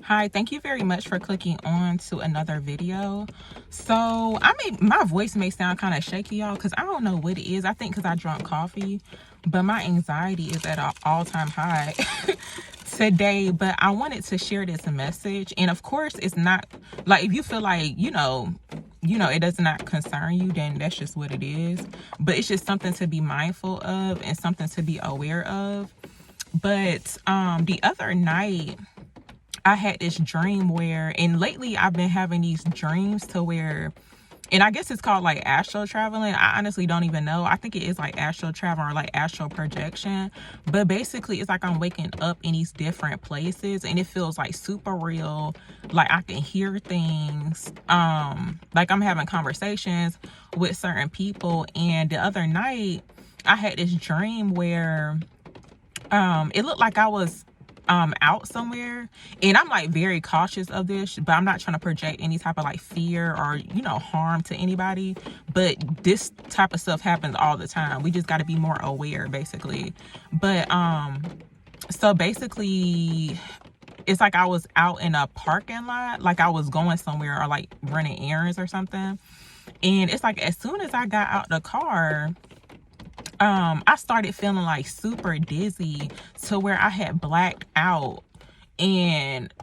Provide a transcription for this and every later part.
Hi, thank you very much for clicking on to another video. So my voice may sound kind of shaky, y'all, because I don't know what it is. I think because I drank coffee, but my anxiety is at an all-time high today. But I wanted to share this message, and of course it's not like, if you feel like it does not concern you, then that's just what it is. But it's just something to be mindful of and something to be aware of. But the other night I had this dream where, and lately I've been having these dreams to where, and I guess it's called like astral traveling. I honestly don't even know. I think it is like astral travel or like astral projection. But basically it's like I'm waking up in these different places and it feels like super real. Like I can hear things. Like I'm having conversations with certain people. And the other night I had this dream where it looked like I was out somewhere, and I'm like very cautious of this, but I'm not trying to project any type of like fear or harm to anybody. But this type of stuff happens all the time. We just got to be more aware, basically. But so basically it's like I was out in a parking lot, like I was going somewhere or like running errands or something. And it's like as soon as I got out the car, I started feeling like super dizzy to where I had blacked out. And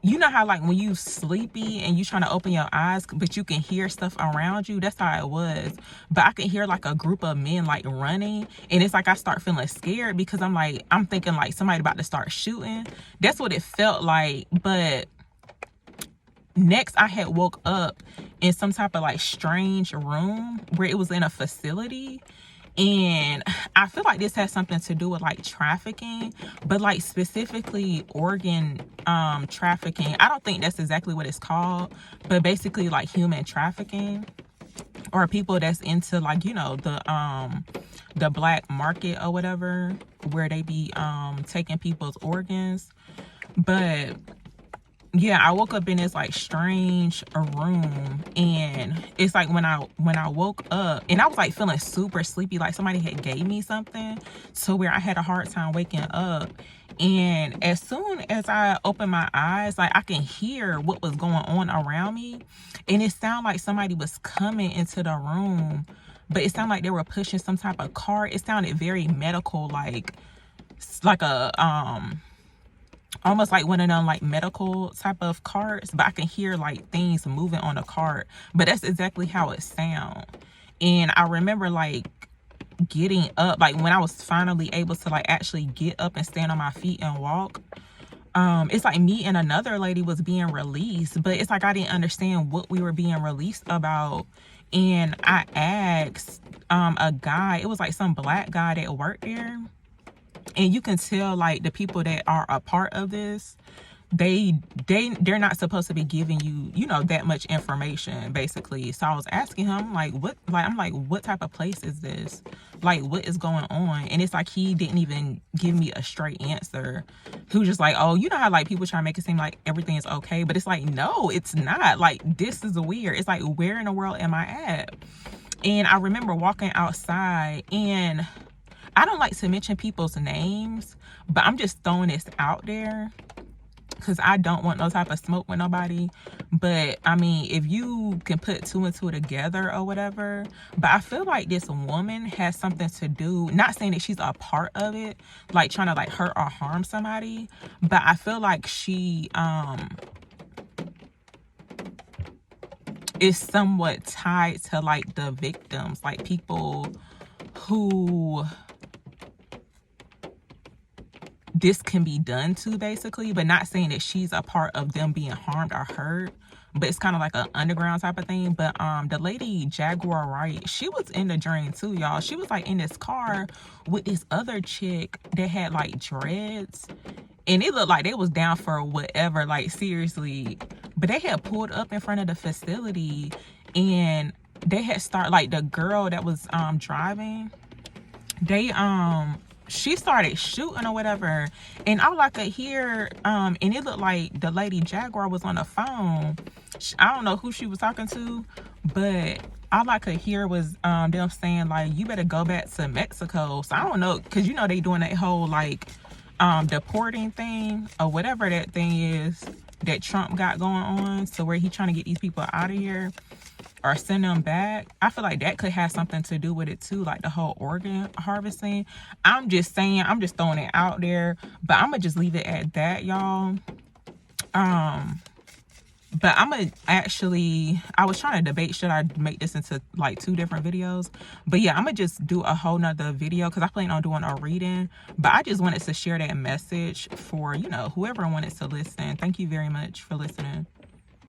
you know how like when you sleepy and you trying to open your eyes, but you can hear stuff around you? That's how it was. But I can hear like a group of men like running, and it's like I start feeling scared because I'm thinking like somebody about to start shooting. That's what it felt like. But next I had woke up in some type of like strange room where it was in a facility. And I feel like this has something to do with like trafficking, but like specifically organ trafficking. I don't think that's exactly what it's called, but basically like human trafficking, or people that's into like the black market or whatever, where they be taking people's organs. But yeah, I woke up in this like strange room, and it's like when I woke up, and I was like feeling super sleepy, like somebody had gave me something to where I had a hard time waking up. And as soon as I opened my eyes, like I can hear what was going on around me, and it sounded like somebody was coming into the room, but it sounded like they were pushing some type of cart. It sounded very medical, like a almost like one of them like medical type of carts, but I can hear like things moving on the cart. But that's exactly how it sound. And I remember like getting up, like when I was finally able to like actually get up and stand on my feet and walk, it's like me and another lady was being released, but it's like I didn't understand what we were being released about. And I asked a guy, it was like some black guy that worked there. And you can tell like the people that are a part of this, they're not supposed to be giving you that much information, basically. So I was asking him like what type of place is this, like what is going on? And it's like he didn't even give me a straight answer. He was just like, oh, you know how like people try to make it seem like everything is okay, but it's like, no, it's not. Like this is weird. It's like, where in the world am I at? And I remember walking outside, and I don't like to mention people's names, but I'm just throwing this out there because I don't want no type of smoke with nobody. But I mean, if you can put two and two together or whatever. But I feel like this woman has something to do, not saying that she's a part of it, like trying to like hurt or harm somebody, but I feel like she is somewhat tied to like the victims, like people who this can be done to, basically. But not saying that she's a part of them being harmed or hurt, but it's kind of like an underground type of thing. But the lady Jaguar Wright, she was in the dream too, y'all. She was like in this car with this other chick that had like dreads, and it looked like they was down for whatever, like seriously. But they had pulled up in front of the facility, and they had started, like the girl that was driving, they she started shooting or whatever. And all I could hear, and it looked like the lady Jaguar was on the phone. I don't know who she was talking to, but all I could hear was them saying like, you better go back to Mexico. So I don't know, because they doing that whole like deporting thing or whatever that thing is. that Trump got going on, so where he trying to get these people out of here or send them back. I feel like that could have something to do with it too, like the whole organ harvesting. I'm just saying, I'm just throwing it out there, but I'm gonna just leave it at that, y'all. But I'm gonna actually, I was trying to debate, should I make this into like 2 different videos? But yeah, I'm gonna just do a whole nother video because I plan on doing a reading. But I just wanted to share that message for, you know, whoever wanted to listen. Thank you very much for listening.